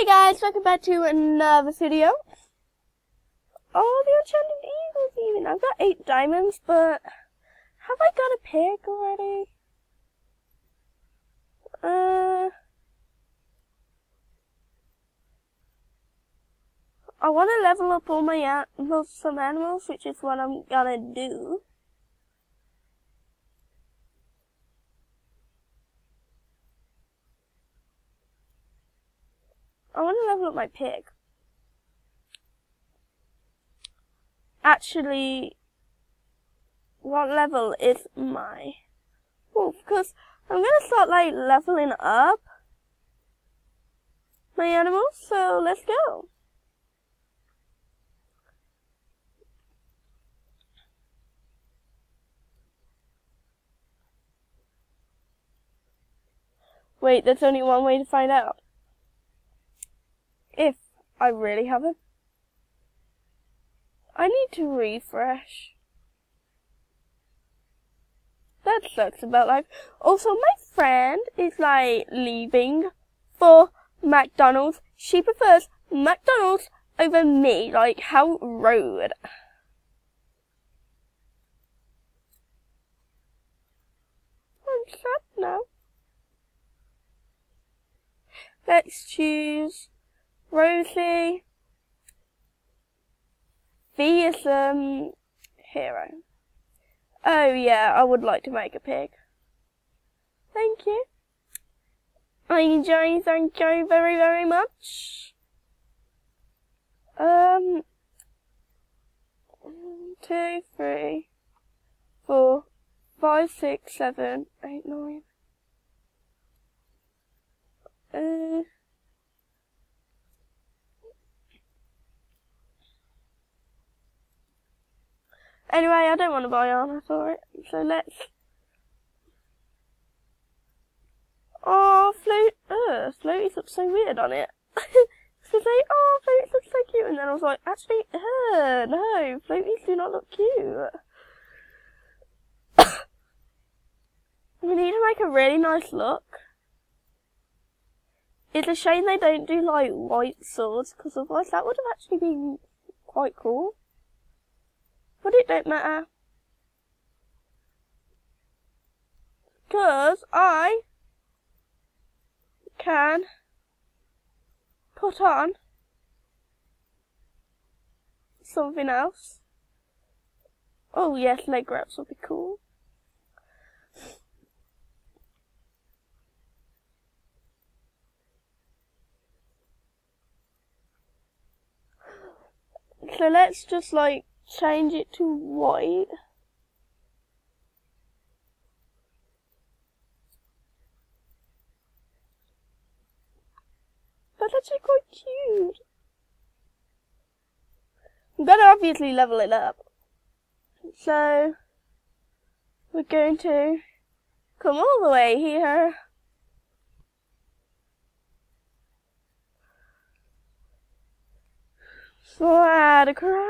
Hey guys, welcome back to another video. Oh, the Enchanted Eagles even. I've got 8 diamonds, but have I got a pig already? I want to level up all my some animals, which is what I'm gonna do. I want to level up my pig. Actually, what level is my wolf? Because I'm gonna start like leveling up my animals, so let's go. Wait, there's only one way to find out. If I really haven't. I need to refresh. That sucks about life. Also, my friend is like leaving for McDonald's. She prefers McDonald's over me. Like, how rude. I'm sad now. Let's choose Rosie. V is hero. Oh yeah, I would like to make a pig. Thank you. I enjoy, thank you very, very much. 1, 2, 3, 4, 5, 6, 7, 8, 9. Anyway, I don't want to buy armor for it, so let's... Oh, Floaties look so weird on it. So say, oh, Floaties look so cute, and then I was like, actually, no, Floaties do not look cute. We need to make a really nice look. It's a shame they don't do, like, white swords, because otherwise that would have actually been quite cool. But it don't matter. Because I can put on something else. Oh yes, leg wraps would be cool. So let's just like change it to white. That's actually quite cute. I'm gonna obviously level it up. So we're going to come all the way here. Slide across.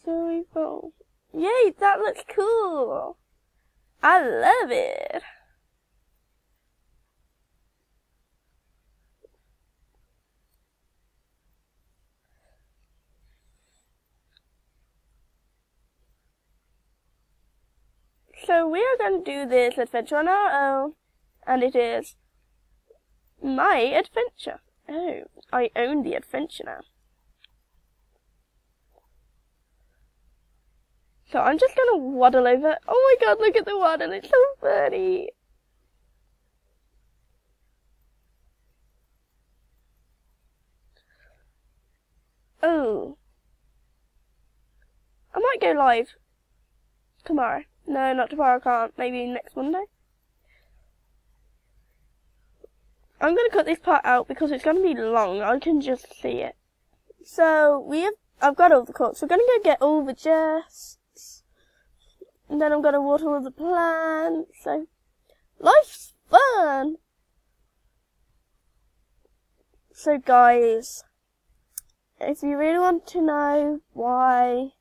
So we go. Yay, that looks cool. I love it. So we are going to do this adventure on our own, and it is my adventure. Oh, I own the adventure now. So I'm just going to waddle over. Oh my god, look at the waddle, it's so funny. Oh. I might go live tomorrow. No, not tomorrow, I can't. Maybe next Monday. I'm going to cut this part out because it's going to be long. I can just see it. So, I've got all the cuts. We're going to go get all the chests. And then I'm going to water all the plants. So, life's fun. So guys, if you really want to know why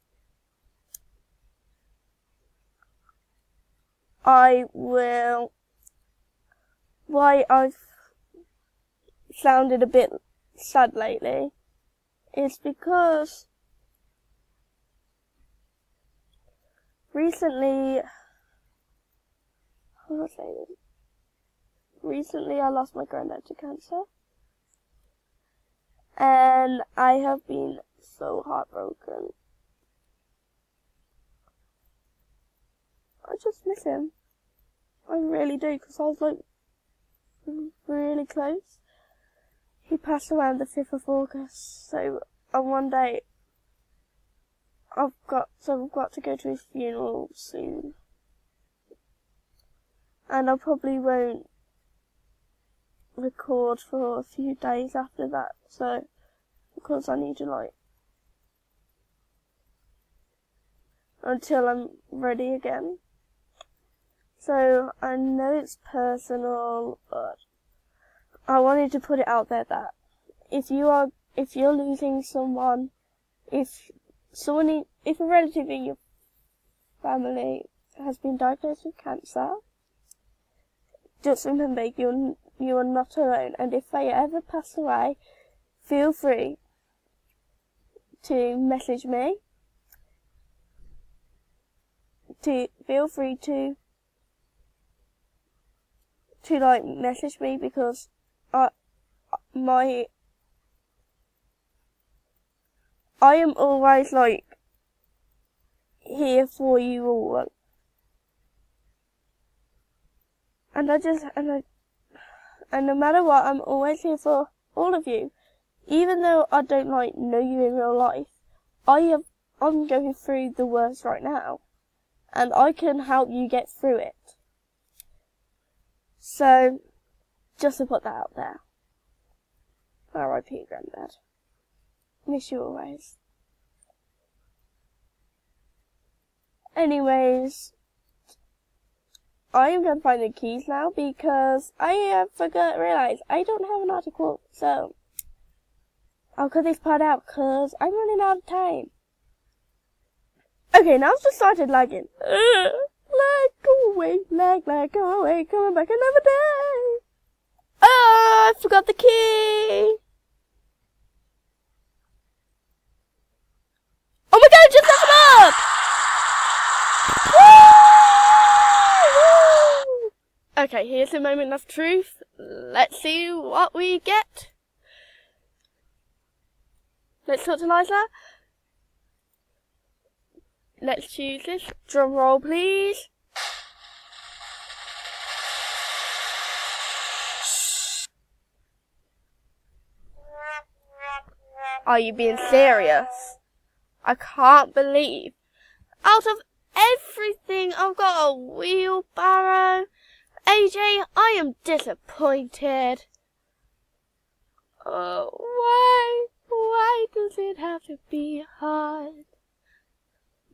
I will why I've sounded a bit sad lately is because recently I lost my granddad to cancer, and I have been so heartbroken. I just miss him. I really do, because I was like really close. He passed away on the 5th of August, so on one day I've got to go to his funeral soon. And I probably won't record for a few days after that, so because I need to until I'm ready again. So I know it's personal, but I wanted to put it out there that if you're losing someone, if a relative in your family has been diagnosed with cancer, just remember you are not alone, and if they ever pass away, feel free to message me. Feel free to message me, because I am always here for you all. And no matter what, I'm always here for all of you. Even though I don't know you in real life, I'm going through the worst right now, and I can help you get through it. So, just to put that out there. R.I.P. Granddad. Miss you always. Anyways, I am going to find the keys now, because I realised I don't have an article, so I'll cut this part out because I'm running out of time. Okay, now it's just started lagging. Lag, go away, lag, go away, coming back another day. Oh, I forgot the key. Oh my god, I just messed it up! Woo! Okay, here's the moment of truth. Let's see what we get. Let's talk to Liza. Let's choose this. Drum roll, please. Are you being serious? I can't believe. Out of everything, I've got a wheelbarrow. AJ, I am disappointed. Oh, why? Why does it have to be hard?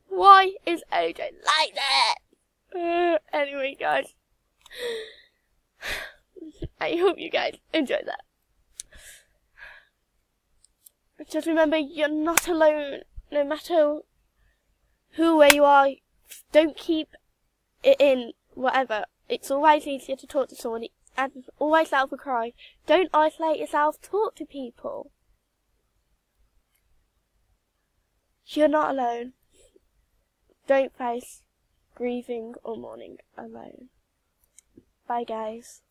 Why is AJ like that? Anyway, guys, I hope you guys enjoyed that. Just remember, you're not alone. No matter where you are, don't keep it in, whatever. It's always easier to talk to someone, and always let out a cry. Don't isolate yourself, talk to people. You're not alone. Don't face grieving or mourning alone. Bye, guys.